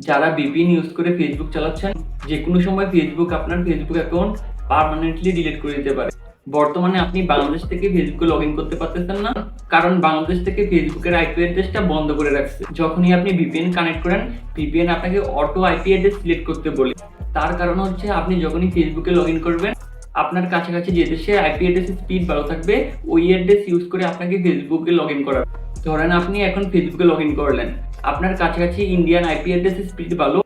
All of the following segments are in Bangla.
যারা ভিপিএন ইউজ করে ফেসবুক চালাচ্ছেন, যে কোনো সময় ফেসবুক আপনার ফেসবুক অ্যাকাউন্ট পার্মানেন্টলি ডিলিট করে দিতে পারে। বর্তমানে আপনি বাংলাদেশ থেকে ফেসবুকে লগ ইন করতে পারতেছেন না, কারণ বাংলাদেশ থেকে ফেসবুকের আইপি অ্যাড্রেসটা বন্ধ করে রাখছে। যখনই আপনি ভিপিএন কানেক্ট করেন, ভিপিএন আপনাকে অটো আইপি অ্যাড্রেস সিলেক্ট করতে বলে। তার কারণ হচ্ছে আপনি যখনই ফেসবুকে লগ ইন করবেন, আপনার কাছাকাছি যে দেশে আইপি অ্যাড্রেসের স্পিড ভালো থাকবে, ওই অ্যাড্রেস ইউজ করে আপনাকে ফেসবুকে লগ ইন করা। ধরেন আপনি এখন ফেসবুকে লগ ইন করলেন, আপনার কাছাকাছি ইন্ডিয়ান আইপি অ্যাড্রেসের স্পিড ভালো,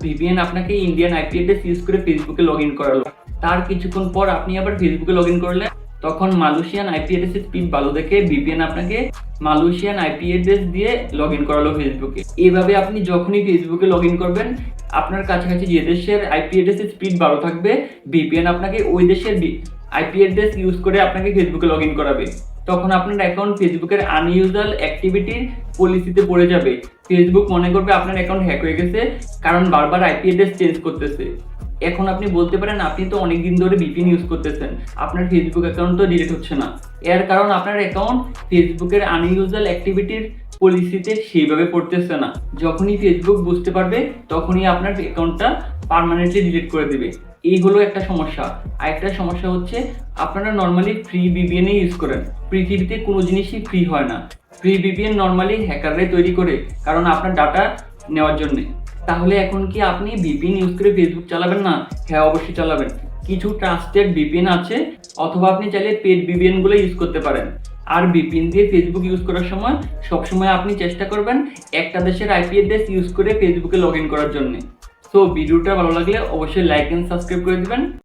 ভিপিএন আপনাকে ইন্ডিয়ান আইপি অ্যাড্রেস ইউজ করে ফেসবুকে লগ ইন করালো। তার কিছুক্ষণ পর আপনি আবার ফেসবুকে লগ ইন করলেন, তখন মালয়েশিয়ান আইপি অ্যাড্রেসের স্পিড ভালো দেখে ভিপিএন আপনাকে মালয়েশিয়ান আইপি অ্যাড্রেস দিয়ে লগ ইন করালো ফেসবুকে। এইভাবে আপনি যখনই ফেসবুকে লগ ইন করবেন, আপনার কাছাকাছি যে দেশের আইপি অ্যাড্রেসের স্পিড ভালো থাকবে, ভিপিএন আপনাকে ওই দেশের আইপি অ্যাড্রেস ইউজ করে আপনাকে ফেসবুকে লগ ইন করাবে। তখন আপনার অ্যাকাউন্ট ফেসবুকের আনইউজুয়াল অ্যাক্টিভিটির পলিসিতে পড়ে যাবে। ফেসবুক মনে করবে আপনার অ্যাকাউন্ট হ্যাক হয়ে গেছে, কারণ বারবার আইপি অ্যাড্রেস চেঞ্জ করতেছে। এখন আপনি বলতে পারেন আপনি তো অনেকদিন ধরে ভিপিএন ইউজ করতেছেন, আপনার ফেসবুক অ্যাকাউন্ট তো ডিলিট হচ্ছে না। এর কারণ আপনার অ্যাকাউন্ট ফেসবুকের আনইউজুয়াল অ্যাক্টিভিটির পলিসিতে সেইভাবে পড়তেছে না। যখনই ফেসবুক বুঝতে পারবে, তখনই আপনার অ্যাকাউন্টটা পার্মানেন্টলি ডিলিট করে দিবে। এই হলো একটা সমস্যা। আরেকটা সমস্যা হচ্ছে, আপনারা নর্মালি ফ্রি ভিপিএন ইউজ করেন। পৃথিবীতে কোনো জিনিসই ফ্রি হয় না। ফ্রি ভিপিএন নর্মালি হ্যাকাররাই তৈরি করে, কারণ আপনার ডাটা নেওয়ার জন্য। তাহলে এখন কি আপনি ভিপিএন ইউজ করে ফেসবুক চালাবেন না? হ্যাঁ, অবশ্যই চালাবেন। কিছু ট্রাস্টেড ভিপিএন আছে, অথবা আপনি চাইলে পেড ভিপিএন গুলো ইউজ করতে পারেন। আর ভিপিএন দিয়ে ফেসবুক ইউজ করার সময় সবসময় আপনি চেষ্টা করবেন একটা দেশের আইপি অ্যাড্রেস ইউজ করে ফেসবুকে লগ ইন করার জন্য। সো ভিডিওটা ভালো লাগলে অবশ্যই লাইক এন্ড সাবস্ক্রাইব করে দিবেন।